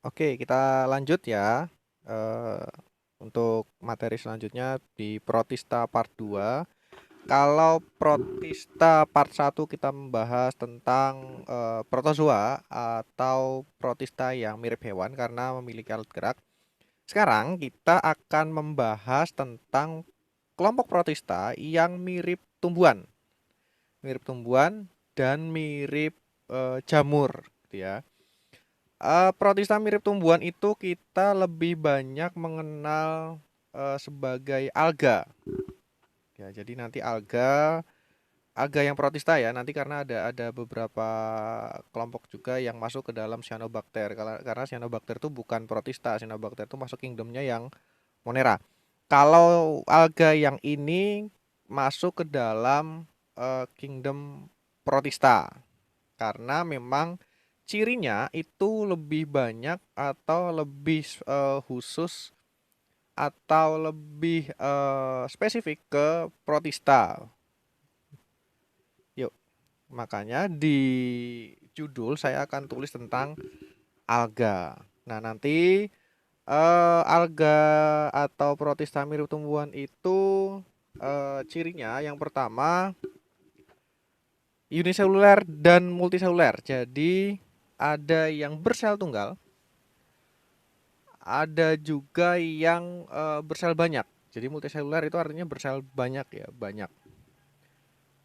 Oke, kita lanjut ya. Eh, untuk materi selanjutnya di Protista Part 2. Kalau Protista Part 1 kita membahas tentang protozoa atau protista yang mirip hewan karena memiliki alat gerak. Sekarang kita akan membahas tentang kelompok protista yang mirip tumbuhan. Mirip tumbuhan dan mirip jamur gitu ya. Protista mirip tumbuhan itu kita lebih banyak mengenal sebagai alga. Ya, jadi nanti alga yang protista ya, nanti karena ada beberapa kelompok juga yang masuk ke dalam cyanobacter. Karena cyanobacter itu bukan protista, cyanobacter itu masuk kingdomnya yang Monera. Kalau alga yang ini masuk ke dalam kingdom protista karena memang cirinya itu lebih banyak atau lebih khusus atau lebih spesifik ke protista. Yuk, makanya di judul saya akan tulis tentang alga. Nah, nanti alga atau protista mirip tumbuhan itu cirinya yang pertama uniseluler dan multiseluler. Jadi ada yang bersel tunggal, ada juga yang bersel banyak. Jadi multiseluler itu artinya bersel banyak ya, banyak.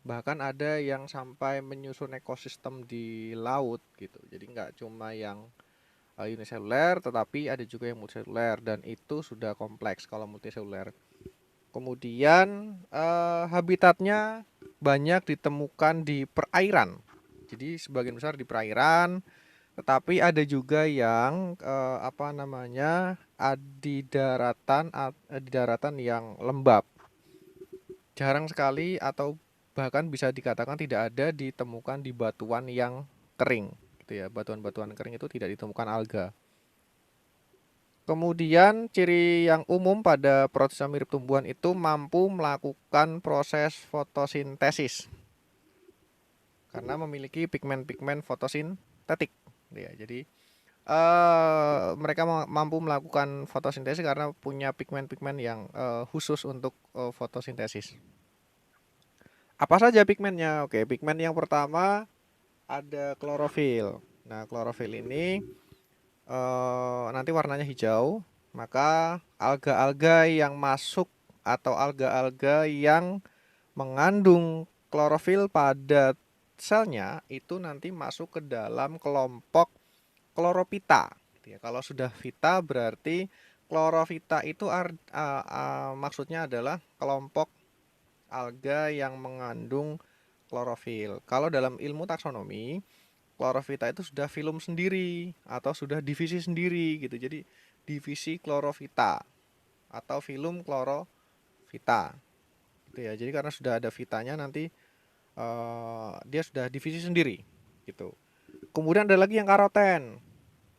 Bahkan ada yang sampai menyusun ekosistem di laut gitu. Jadi nggak cuma yang uniseluler, tetapi ada juga yang multiseluler dan itu sudah kompleks kalau multiseluler. Kemudian habitatnya banyak ditemukan di perairan. Jadi sebagian besar di perairan, tetapi ada juga yang apa namanya di daratan yang lembab. Jarang sekali atau bahkan bisa dikatakan tidak ada ditemukan di batuan yang kering, gitu ya. Batuan-batuan kering itu tidak ditemukan alga. Kemudian ciri yang umum pada protista mirip tumbuhan itu mampu melakukan proses fotosintesis karena memiliki pigmen-pigmen fotosintetik. Ya, jadi mereka mampu melakukan fotosintesis karena punya pigmen-pigmen yang khusus untuk fotosintesis. Apa saja pigmennya? Oke, pigmen yang pertama ada klorofil. Nah, klorofil ini nanti warnanya hijau, maka alga-alga yang masuk atau alga-alga yang mengandung klorofil pada selnya itu nanti masuk ke dalam kelompok kloropita. Gitu ya. Kalau sudah vita berarti klorovita itu maksudnya adalah kelompok alga yang mengandung klorofil. Kalau dalam ilmu taksonomi, klorovita itu sudah filum sendiri atau sudah divisi sendiri gitu. Jadi divisi klorovita atau filum klorovita. Gitu ya. Jadi karena sudah ada vitanya nanti dia sudah divisi sendiri gitu. Kemudian ada lagi yang karoten.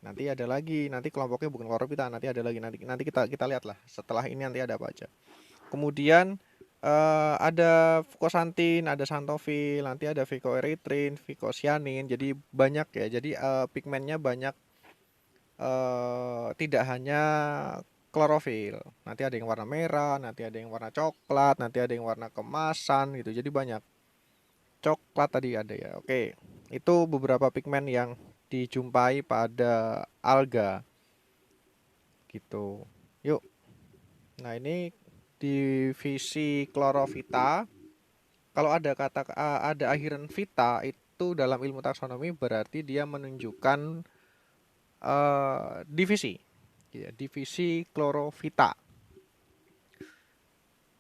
Nanti ada lagi, nanti kelompoknya bukan klorovita, nanti ada lagi nanti kita kita lihatlah setelah ini nanti ada apa aja. Kemudian ada fukosantin, ada xanthofil, nanti ada phycoerythrin, phycocyanin. Jadi banyak ya. Jadi pigmennya banyak, tidak hanya klorofil. Nanti ada yang warna merah, nanti ada yang warna coklat, nanti ada yang warna kemasan gitu. Jadi banyak. Coklat tadi ada ya. Oke. Itu beberapa pigmen yang dijumpai pada alga gitu. Yuk. Nah, ini divisi klorofita. Kalau ada kata ada akhiran vita itu dalam ilmu taksonomi berarti dia menunjukkan divisi. Ya, divisi klorofita.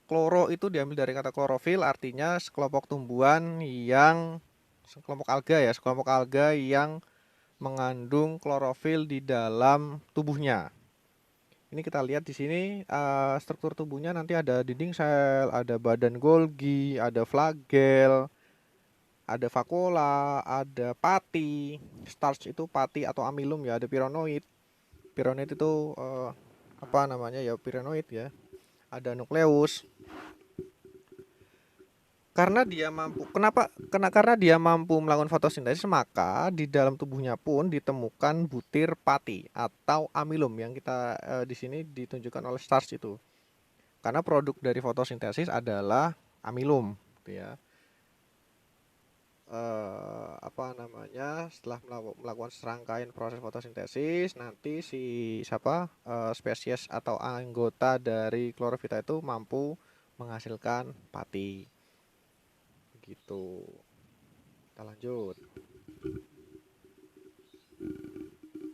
Kloro itu diambil dari kata klorofil artinya sekelompok tumbuhan yang sekelompok alga ya, sekelompok alga yang mengandung klorofil di dalam tubuhnya. Ini kita lihat di sini struktur tubuhnya nanti ada dinding sel, ada badan Golgi, ada flagel, ada vakuola, ada pati, starch itu pati atau amilum ya, ada pironoid. Pironoid itu apa namanya ya, pironoid ya. Ada nukleus. Karena dia mampu melakukan fotosintesis, maka di dalam tubuhnya pun ditemukan butir pati atau amilum yang kita di sini ditunjukkan oleh stars itu. Karena produk dari fotosintesis adalah amilum, gitu ya. Apa namanya, setelah melakukan serangkaian proses fotosintesis, nanti si spesies atau anggota dari klorofita itu mampu menghasilkan pati. Gitu. Kita lanjut.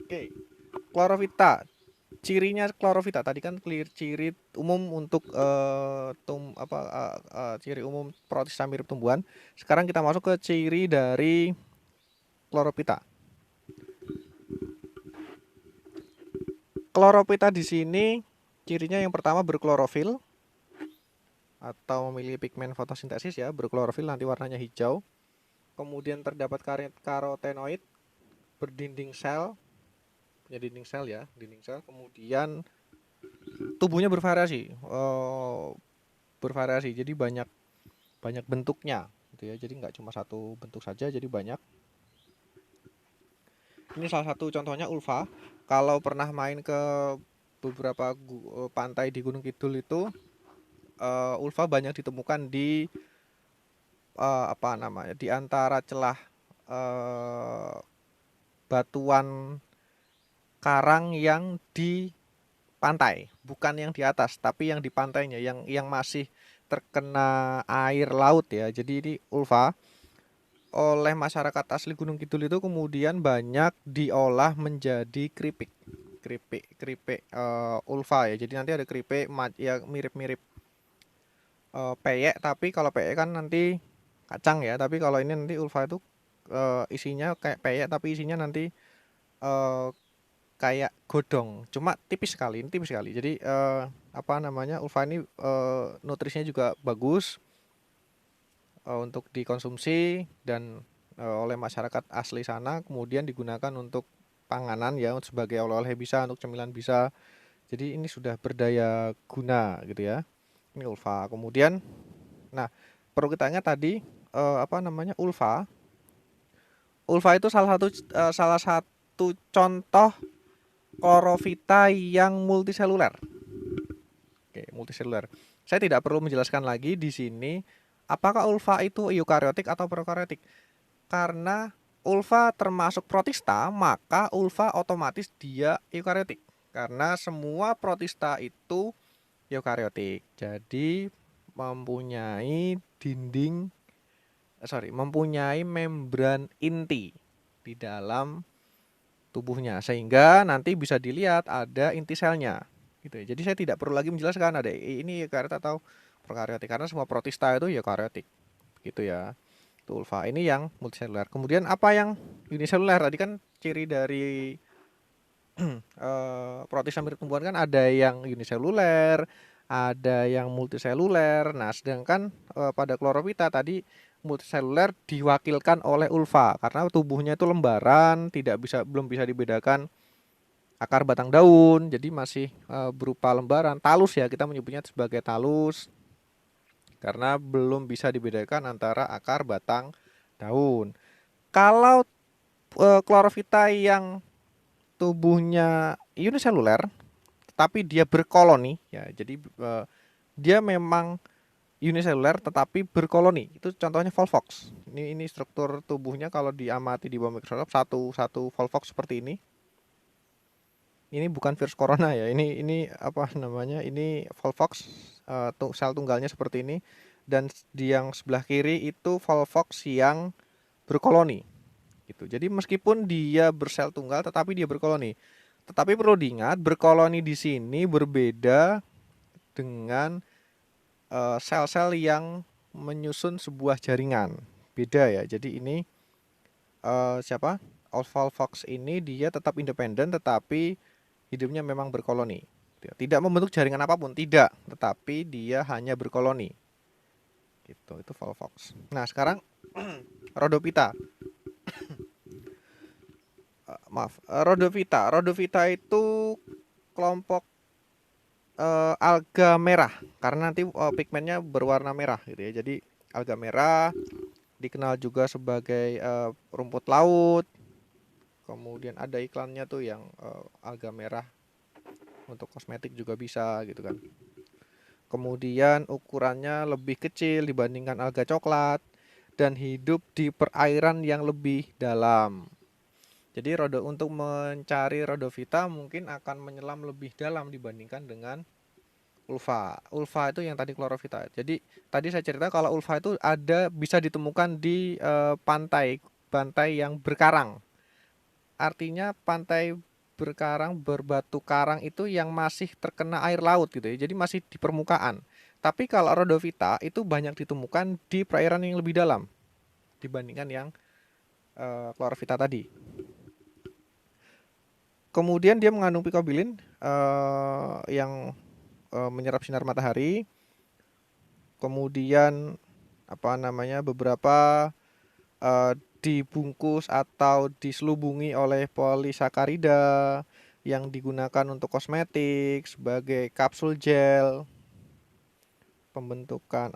Oke, klorofita. Cirinya klorofita tadi kan ciri umum untuk ciri umum protista mirip tumbuhan. Sekarang kita masuk ke ciri dari klorofita. Klorofita di sini cirinya yang pertama berklorofil atau memiliki pigmen fotosintesis ya, berklorofil, nanti warnanya hijau. Kemudian terdapat karotenoid berdinding sel, punya dinding sel ya, dinding sel. Kemudian tubuhnya bervariasi, jadi banyak bentuknya gitu ya, jadi nggak cuma satu bentuk saja, jadi banyak. Ini salah satu contohnya ulva. Kalau pernah main ke beberapa pantai di Gunung Kidul itu, ulva banyak ditemukan di di antara celah batuan karang yang di pantai, bukan yang di atas, tapi yang di pantainya, yang masih terkena air laut ya. Jadi ini ulva oleh masyarakat asli Gunung Kidul itu kemudian banyak diolah menjadi keripik ulva ya. Jadi nanti ada keripik ya mirip-mirip peyek, tapi kalau peyek kan nanti kacang ya, tapi kalau ini nanti ulva itu isinya kayak peyek tapi isinya nanti eh, kayak godong, cuma tipis sekali, ini tipis sekali. Jadi ulva ini nutrisinya juga bagus untuk dikonsumsi dan oleh masyarakat asli sana, kemudian digunakan untuk panganan ya, sebagai oleh-oleh bisa, untuk cemilan bisa. Jadi ini sudah berdaya guna gitu ya. Ini ulva. Kemudian, nah, perlu kita ingat tadi ulva. Ulva itu salah satu contoh klorofita yang multiseluler. Oke, multiseluler. Saya tidak perlu menjelaskan lagi di sini apakah ulva itu eukariotik atau prokariotik. Karena ulva termasuk protista, maka ulva otomatis dia eukariotik. Karena semua protista itu eukariotik. Jadi mempunyai membran inti di dalam tubuhnya, sehingga nanti bisa dilihat ada inti selnya gitu ya. Jadi saya tidak perlu lagi menjelaskan ada ini eukariotik atau prokariotik, karena semua protista itu eukariotik gitu ya. Itu ulva. Ini yang multiseluler. Kemudian apa yang uniseluler? Tadi kan ciri dari protista mirip tumbuhan kan ada yang uniseluler, ada yang multiseluler. Nah, sedangkan pada klorofita tadi multiseluler diwakilkan oleh ulva karena tubuhnya itu lembaran, belum bisa dibedakan akar batang daun, jadi masih berupa lembaran. Talus ya, kita menyebutnya sebagai talus karena belum bisa dibedakan antara akar batang daun. Kalau klorofita yang tubuhnya uniseluler tetapi dia berkoloni ya, jadi dia memang uniseluler tetapi berkoloni, itu contohnya Volvox. Ini struktur tubuhnya kalau diamati di bawah mikroskop, satu Volvox seperti ini. Ini bukan virus corona ya, ini ini Volvox, sel tunggalnya seperti ini, dan di yang sebelah kiri itu Volvox yang berkoloni gitu. Jadi meskipun dia bersel tunggal tetapi dia berkoloni. Tetapi perlu diingat, berkoloni di sini berbeda dengan sel-sel yang menyusun sebuah jaringan. Beda ya. Jadi ini Volvox ini dia tetap independen tetapi hidupnya memang berkoloni. Tidak membentuk jaringan apapun, tidak, tetapi dia hanya berkoloni. Gitu, itu Volvox. Nah, sekarang Rhodophyta. Rhodophyta. Rhodophyta itu kelompok alga merah karena nanti pigmennya berwarna merah gitu ya. Jadi alga merah, dikenal juga sebagai rumput laut. Kemudian ada iklannya tuh yang alga merah untuk kosmetik juga bisa gitu kan. Kemudian ukurannya lebih kecil dibandingkan alga coklat dan hidup di perairan yang lebih dalam. Jadi untuk mencari rhodophyta mungkin akan menyelam lebih dalam dibandingkan dengan ulva. Ulva itu yang tadi chlorophyta. Jadi tadi saya cerita kalau ulva itu bisa ditemukan di pantai yang berkarang. Artinya pantai berkarang berbatu karang itu yang masih terkena air laut gitu ya. Jadi masih di permukaan. Tapi kalau rhodophyta itu banyak ditemukan di perairan yang lebih dalam dibandingkan yang chlorophyta tadi. Kemudian dia mengandung picobilin yang menyerap sinar matahari. Kemudian beberapa dibungkus atau diselubungi oleh polisakarida yang digunakan untuk kosmetik sebagai kapsul gel, pembentukan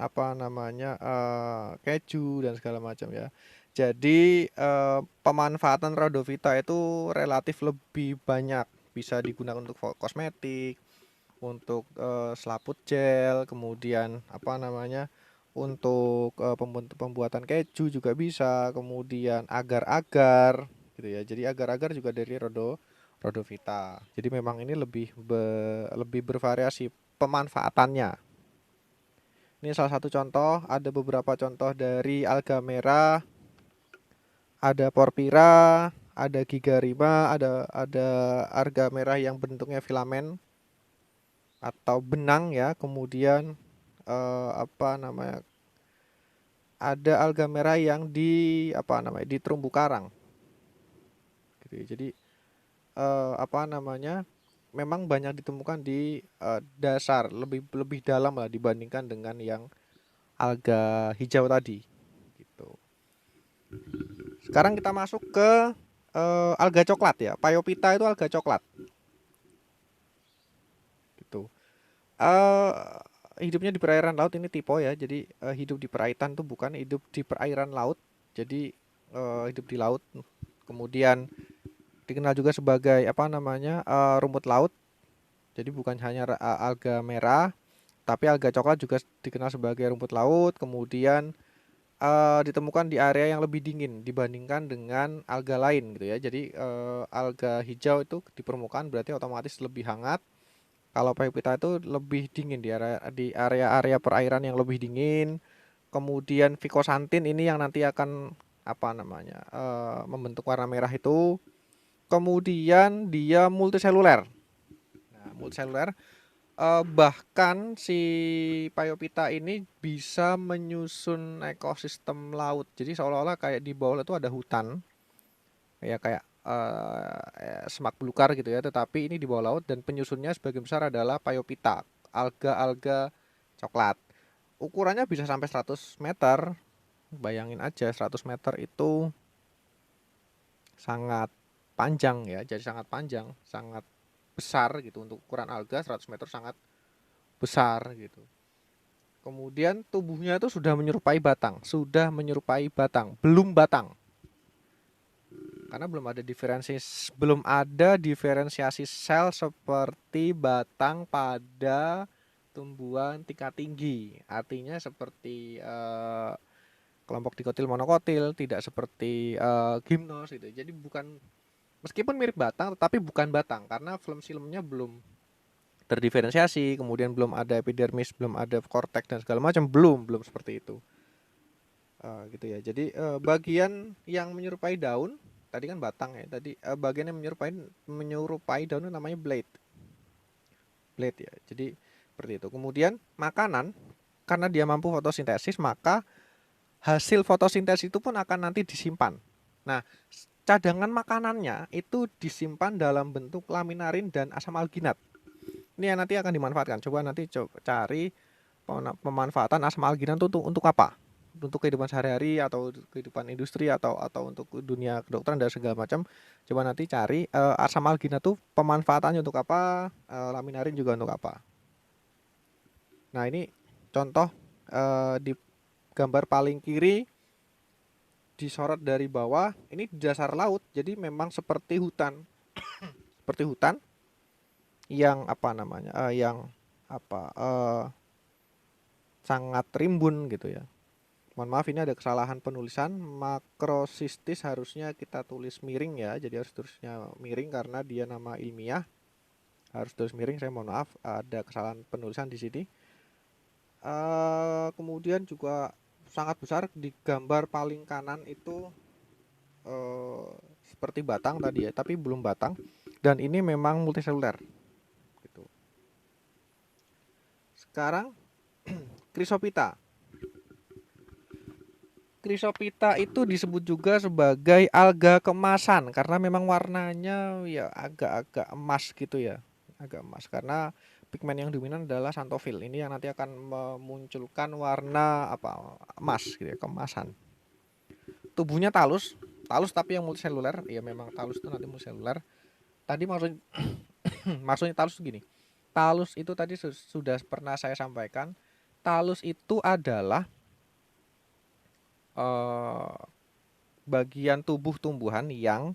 keju dan segala macam ya. Jadi pemanfaatan rhodophyta itu relatif lebih banyak, bisa digunakan untuk kosmetik, untuk selaput gel, kemudian untuk pembuatan keju juga bisa, kemudian agar-agar gitu ya. Jadi agar-agar juga dari rhodophyta. Jadi memang ini lebih bervariasi pemanfaatannya. Ini salah satu contoh, ada beberapa contoh dari alga merah, ada porphyra, ada gigarima, ada alga merah yang bentuknya filamen atau benang ya. Kemudian ada alga merah yang di terumbu karang. Gitu ya. Jadi memang banyak ditemukan di dasar, lebih dalam lah dibandingkan dengan yang alga hijau tadi gitu. Sekarang kita masuk ke alga coklat ya. Phaeophyta itu alga coklat gitu. Hidupnya di perairan laut, ini tipe ya. Jadi hidup di perairan tuh bukan hidup di perairan laut. Jadi hidup di laut. Kemudian dikenal juga sebagai rumput laut. Jadi bukan hanya alga merah, tapi alga coklat juga dikenal sebagai rumput laut. Kemudian ditemukan di area yang lebih dingin dibandingkan dengan alga lain gitu ya. Jadi alga hijau itu di permukaan berarti otomatis lebih hangat. Kalau phaeophyta itu lebih dingin di area perairan yang lebih dingin. Kemudian ficosantin ini yang nanti akan membentuk warna merah itu. Kemudian dia multiseluler. Nah, multiseluler bahkan si phaeophyta ini bisa menyusun ekosistem laut. Jadi seolah-olah kayak di bawah itu ada hutan. Kayak semak belukar gitu ya, tetapi ini di bawah laut dan penyusunnya sebagian besar adalah phaeophyta, alga-alga coklat. Ukurannya bisa sampai 100 meter. Bayangin aja 100 meter itu sangat panjang ya, jadi sangat panjang, sangat besar gitu untuk ukuran alga. 100 meter sangat besar gitu. Kemudian tubuhnya itu sudah menyerupai batang, belum batang. Karena belum ada diferensiasi sel seperti batang pada tumbuhan tingkat tinggi. Artinya seperti kelompok dikotil monokotil, tidak seperti gimnos gitu. Jadi meskipun mirip batang tetapi bukan batang karena filem-filmnya belum terdiferensiasi, kemudian belum ada epidermis, belum ada korteks dan segala macam, belum seperti itu. Gitu ya. Jadi bagian yang menyerupai daun tadi kan batang ya. Tadi bagian yang menyerupai daun itu namanya blade ya. Jadi seperti itu. Kemudian makanan, karena dia mampu fotosintesis, maka hasil fotosintesis itu pun akan nanti disimpan. Nah, cadangan makanannya itu disimpan dalam bentuk laminarin dan asam alginat. Ini yang nanti akan dimanfaatkan. Coba nanti cari pemanfaatan asam alginat itu untuk apa? Untuk kehidupan sehari-hari atau kehidupan industri atau untuk dunia kedokteran dan segala macam. Coba nanti cari asam alginat tuh pemanfaatannya untuk apa, laminarin juga untuk apa. Nah, ini contoh di gambar paling kiri disorot dari bawah, ini di dasar laut, jadi memang seperti hutan. Seperti hutan yang apa namanya? Yang apa? Sangat rimbun gitu ya. Mohon maaf ini ada kesalahan penulisan, makrosistis harusnya kita tulis miring ya, jadi harus tulisnya miring karena dia nama ilmiah. Harus tulis miring, saya mohon maaf ada kesalahan penulisan di sini. Kemudian juga sangat besar di gambar paling kanan itu seperti batang tadi ya, tapi belum batang. Dan ini memang multiseluler. Gitu. Sekarang Chrysophyta. Chrysophyta itu disebut juga sebagai alga kemasan karena memang warnanya ya agak-agak emas gitu ya, agak emas karena pigmen yang dominan adalah xanthophyll. Ini yang nanti akan memunculkan warna apa emas gitu ya, kemasan. Tubuhnya talus, talus tapi yang multiseluler. Ya memang talus itu nanti multiseluler. Tadi maksudnya talus itu gini. Talus itu tadi sudah pernah saya sampaikan. Talus itu adalah bagian tubuh tumbuhan yang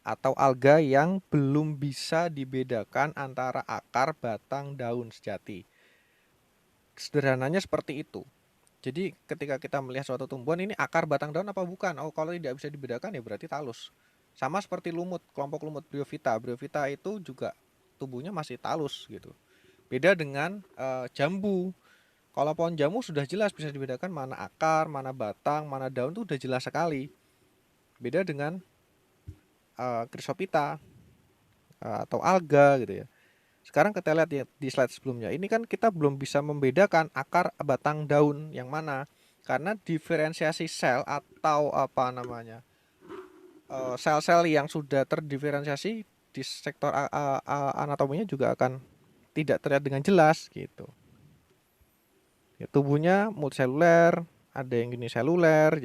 atau alga yang belum bisa dibedakan antara akar, batang, daun sejati. Sederhananya seperti itu. Jadi ketika kita melihat suatu tumbuhan ini akar, batang, daun apa bukan? Oh, kalau tidak bisa dibedakan ya berarti talus. Sama seperti lumut, kelompok lumut Bryophyta. Bryophyta itu juga tubuhnya masih talus gitu. Beda dengan jambu. Kalau pohon jambu sudah jelas bisa dibedakan mana akar, mana batang, mana daun itu udah jelas sekali. Beda dengan Chrysophyta atau alga gitu ya. Sekarang kita lihat ya, di slide sebelumnya. Ini kan kita belum bisa membedakan akar, batang, daun yang mana karena diferensiasi sel atau apa namanya sel-sel yang sudah terdiferensiasi di sektor anatominya juga akan tidak terlihat dengan jelas gitu. Ya, tubuhnya multiseluler, ada yang uniseluler,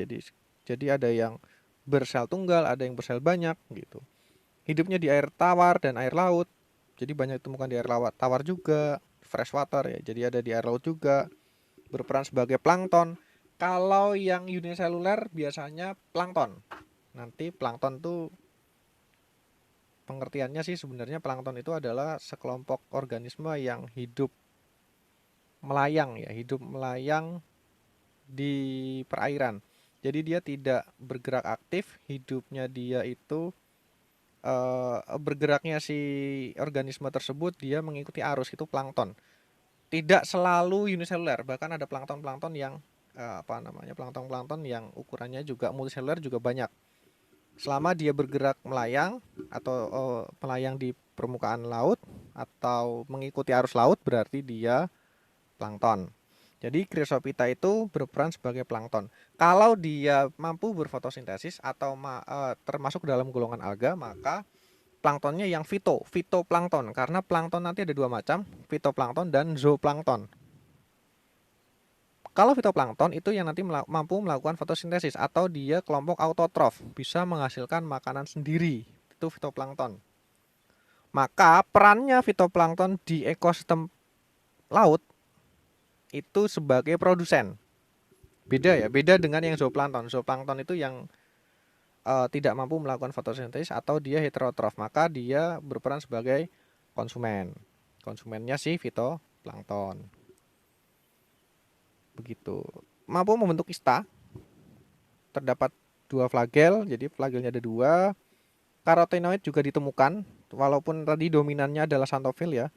jadi ada yang bersel tunggal, ada yang bersel banyak gitu. Hidupnya di air tawar dan air laut. Jadi banyak ditemukan di air tawar juga, freshwater ya. Jadi ada di air laut juga. Berperan sebagai plankton. Kalau yang uniseluler biasanya plankton. Nanti plankton tuh pengertiannya sih sebenarnya plankton itu adalah sekelompok organisme yang hidup melayang ya, hidup melayang di perairan. Jadi dia tidak bergerak aktif, hidupnya dia itu bergeraknya si organisme tersebut dia mengikuti arus, itu plankton. Tidak selalu uniseluler, bahkan ada plankton-plankton yang apa namanya plankton-plankton yang ukurannya juga multiseluler juga banyak. Selama dia bergerak melayang atau melayang di permukaan laut atau mengikuti arus laut berarti dia plankton. Jadi Chrysophyta itu berperan sebagai plankton. Kalau dia mampu berfotosintesis atau termasuk dalam golongan alga, maka planktonnya yang fitoplankton. Karena plankton nanti ada dua macam, fitoplankton dan zooplankton. Kalau fitoplankton itu yang nanti mampu melakukan fotosintesis atau dia kelompok autotrof, bisa menghasilkan makanan sendiri. Itu fitoplankton. Maka perannya fitoplankton di ekosistem laut itu sebagai produsen. Beda ya, beda dengan yang zooplankton. Zooplankton itu yang tidak mampu melakukan fotosintesis atau dia heterotrof, maka dia berperan sebagai konsumen. Konsumennya si fitoplankton. Begitu. Mampu membentuk ista. Terdapat dua flagel, jadi flagelnya ada dua. Karotenoid juga ditemukan, walaupun tadi dominannya adalah xanthophyll ya.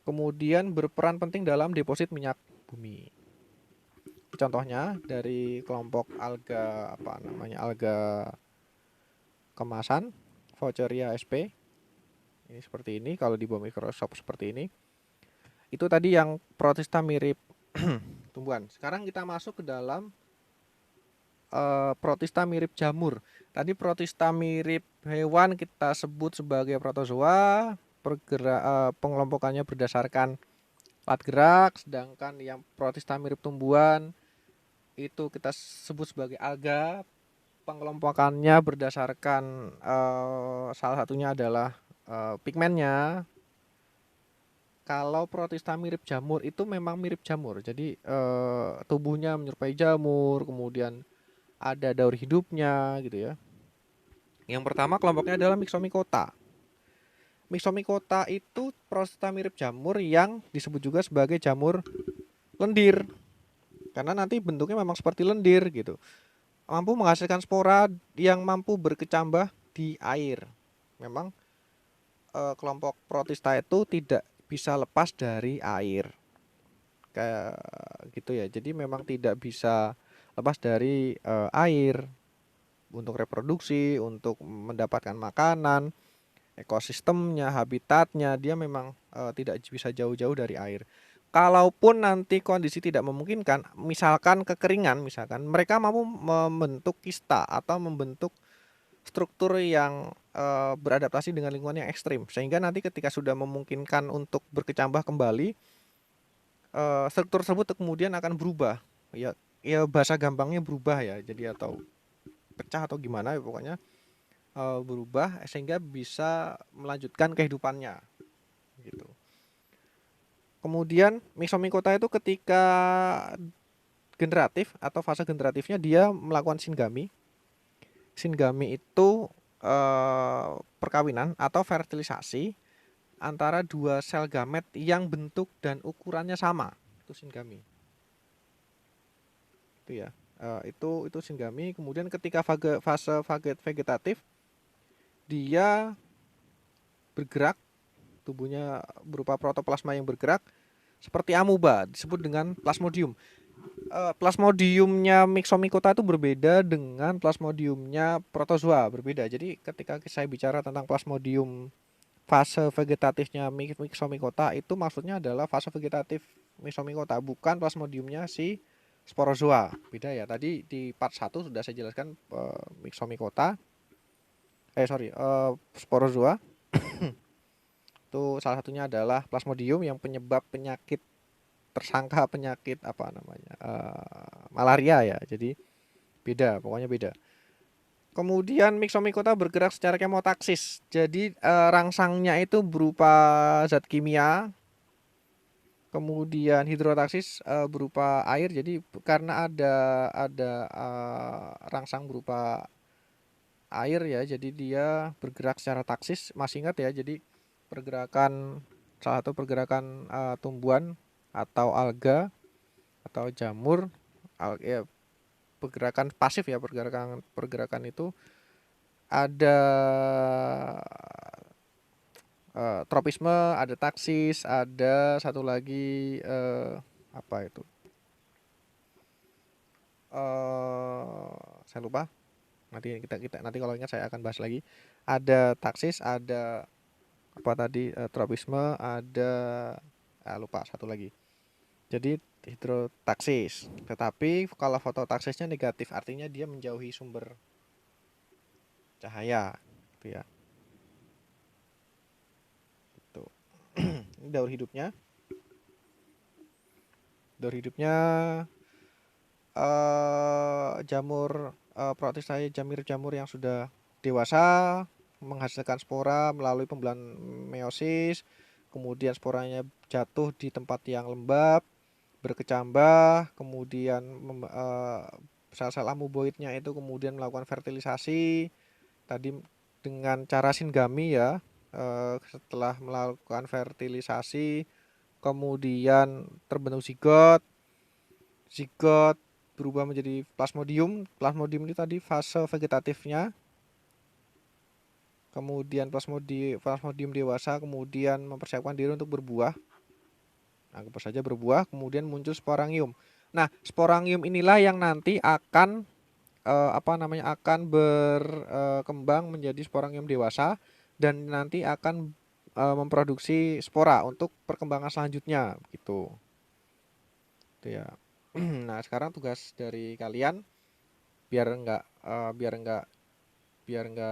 Kemudian berperan penting dalam deposit minyak bumi. Contohnya dari kelompok alga apa namanya alga kemasan Vaucheria sp. Ini seperti ini, kalau di bawah mikroskop seperti ini. Itu tadi yang protista mirip tumbuhan. Sekarang kita masuk ke dalam protista mirip jamur. Tadi protista mirip hewan kita sebut sebagai protozoa. Pengelompokannya berdasarkan alat gerak, sedangkan yang protista mirip tumbuhan itu kita sebut sebagai alga. Pengelompokannya berdasarkan salah satunya adalah pigmennya. Kalau Protista mirip jamur itu memang mirip jamur. Jadi tubuhnya menyerupai jamur, kemudian ada daur hidupnya gitu ya. Yang pertama kelompoknya adalah Myxomicota. Myxomicota itu Protista mirip jamur yang disebut juga sebagai jamur lendir. Karena nanti bentuknya memang seperti lendir gitu. Mampu menghasilkan spora yang mampu berkecambah di air. Memang kelompok Protista itu tidak bisa lepas dari air. Kayak gitu ya. Jadi memang tidak bisa lepas dari air untuk reproduksi, untuk mendapatkan makanan, ekosistemnya, habitatnya, dia memang tidak bisa jauh-jauh dari air. Kalaupun nanti kondisi tidak memungkinkan, misalkan kekeringan, misalkan mereka mampu membentuk kista atau membentuk struktur yang beradaptasi dengan lingkungan yang ekstrim, sehingga nanti ketika sudah memungkinkan untuk berkecambah kembali, struktur tersebut kemudian akan berubah. Ya bahasa gampangnya berubah ya, jadi atau pecah atau gimana ya pokoknya berubah sehingga bisa melanjutkan kehidupannya gitu. Kemudian Myxomicota itu ketika generatif atau fase generatifnya dia melakukan singami. Singami itu perkawinan atau fertilisasi antara dua sel gamet yang bentuk dan ukurannya sama. Itu singami. Itu ya. Itu singami. Kemudian ketika fase vegetatif dia bergerak, tubuhnya berupa protoplasma yang bergerak seperti amuba, disebut dengan plasmodium. Plasmodiumnya Myxomicota itu berbeda dengan plasmodiumnya protozoa, berbeda. Jadi ketika saya bicara tentang plasmodium fase vegetatifnya Myxomicota itu maksudnya adalah fase vegetatif Myxomicota, bukan plasmodiumnya si sporozoa. Beda ya. Tadi di part 1 sudah saya jelaskan Myxomicota. Sporozoa. Itu salah satunya adalah plasmodium yang penyebab penyakit, tersangka penyakit apa namanya, malaria ya. Jadi beda, pokoknya beda. Kemudian Myxomicota bergerak secara kemotaksis. Jadi rangsangnya itu berupa zat kimia. Kemudian hidrotaksis berupa air. Jadi karena ada rangsang berupa air ya, jadi dia bergerak secara taksis. Masih ingat ya, jadi pergerakan salah satu pergerakan tumbuhan atau alga atau jamur, ya, pergerakan pasif ya, pergerakan itu ada tropisme, ada taksis, ada satu lagi apa itu? Saya lupa. Nanti kalau ingat saya akan bahas lagi. Ada taksis, ada apa tadi, tropisme, ada lupa satu lagi. Jadi hidrotaksis. Tetapi kalau fototaksisnya negatif, artinya dia menjauhi sumber cahaya, gitu ya. Itu. Ini daur hidupnya. Daur hidupnya jamur Protista jamur yang sudah dewasa menghasilkan spora melalui pembelahan meiosis, kemudian sporanya jatuh di tempat yang lembab, berkecambah, kemudian sel-sel amuboidnya itu kemudian melakukan fertilisasi tadi dengan cara singami ya. Setelah melakukan fertilisasi kemudian terbentuk zigot berubah menjadi plasmodium. Plasmodium ini tadi fase vegetatifnya, kemudian plasmodium dewasa, kemudian mempersiapkan diri untuk berbuah. Anggap saja berbuah, kemudian muncul sporangium. Nah, sporangium inilah yang nanti akan akan berkembang menjadi sporangium dewasa dan nanti akan memproduksi spora untuk perkembangan selanjutnya gitu. Itu ya. Nah, sekarang tugas dari kalian biar enggak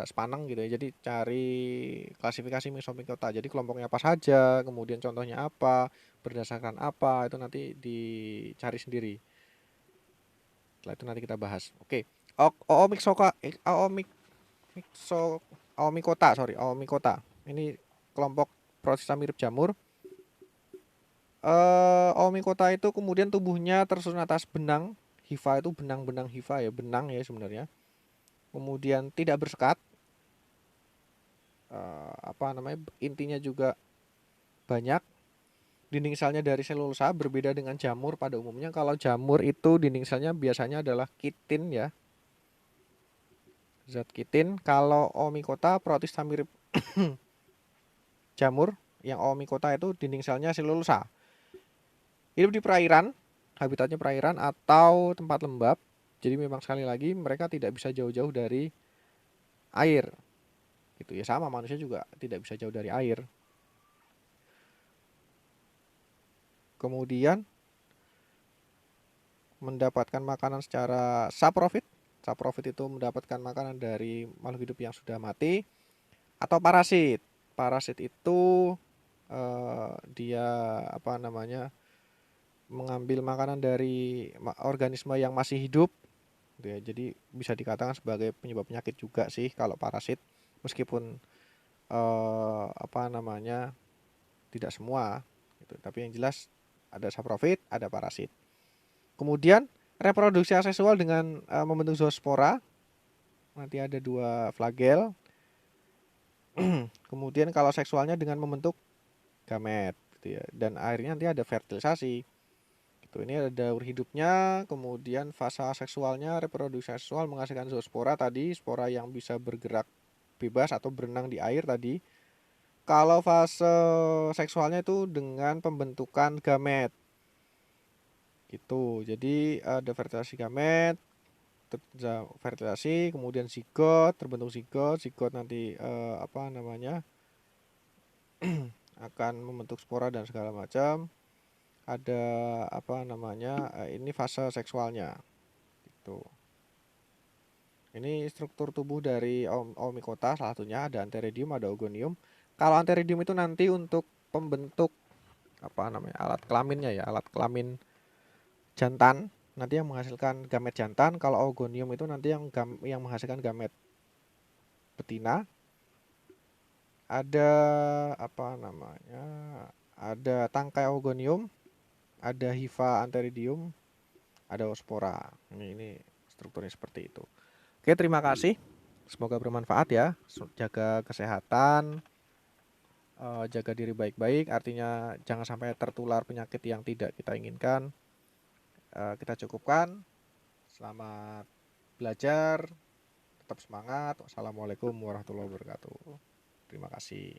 sepaneng gitu ya. Jadi cari klasifikasi Myxomicota. Jadi kelompoknya apa saja, kemudian contohnya apa, berdasarkan apa, itu nanti dicari sendiri. Setelah itu nanti kita bahas. Oke. Oomycota. Ini kelompok Protista mirip jamur. Oomycota itu kemudian tubuhnya tersusun atas benang hifa, itu benang-benang hifa ya, benang ya sebenarnya. Kemudian tidak bersekat, intinya juga banyak. Dinding selnya dari selulosa, berbeda dengan jamur pada umumnya. Kalau jamur itu dinding selnya biasanya adalah kitin ya, zat kitin. Kalau Oomycota protista mirip jamur, yang Oomycota itu dinding selnya selulosa. Hidup di perairan, habitatnya perairan atau tempat lembab. Jadi memang sekali lagi mereka tidak bisa jauh-jauh dari air. Gitu ya, sama manusia juga tidak bisa jauh dari air. Kemudian mendapatkan makanan secara saprofit. Saprofit itu mendapatkan makanan dari makhluk hidup yang sudah mati. Atau parasit. Parasit itu dia mengambil makanan dari organisme yang masih hidup gitu ya. Jadi bisa dikatakan sebagai penyebab penyakit juga sih kalau parasit, meskipun tidak semua gitu. Tapi yang jelas ada saprofit, ada parasit. Kemudian reproduksi aseksual dengan membentuk zoospora. Nanti ada 2 flagel. Kemudian kalau seksualnya dengan membentuk gamet gitu ya. Dan akhirnya nanti ada fertilisasi. Gitu. Ini ada daur hidupnya, kemudian fase seksualnya, reproduksi seksual menghasilkan zoospora tadi, spora yang bisa bergerak bebas atau berenang di air tadi. Kalau fase seksualnya itu dengan pembentukan gamet. Gitu. Jadi ada fertilisasi gamet, fertilisasi, kemudian zigot, terbentuk zigot, zigot nanti akan membentuk spora dan segala macam. Ada ini fase seksualnya. Gitu. Ini struktur tubuh dari Oomycota, salah satunya ada Antheridium, ada Ogonium. Kalau Antheridium itu nanti untuk pembentuk alat kelaminnya ya, alat kelamin jantan, nanti yang menghasilkan gamet jantan. Kalau Ogonium itu nanti yang menghasilkan gamet betina. Ada ada tangkai Ogonium, ada hifa Antheridium, ada oospora. Ini strukturnya seperti itu. Oke, terima kasih. Semoga bermanfaat ya. Jaga kesehatan, jaga diri baik-baik. Artinya jangan sampai tertular penyakit yang tidak kita inginkan. Kita cukupkan. Selamat belajar. Tetap semangat. Wassalamualaikum warahmatullahi wabarakatuh. Terima kasih.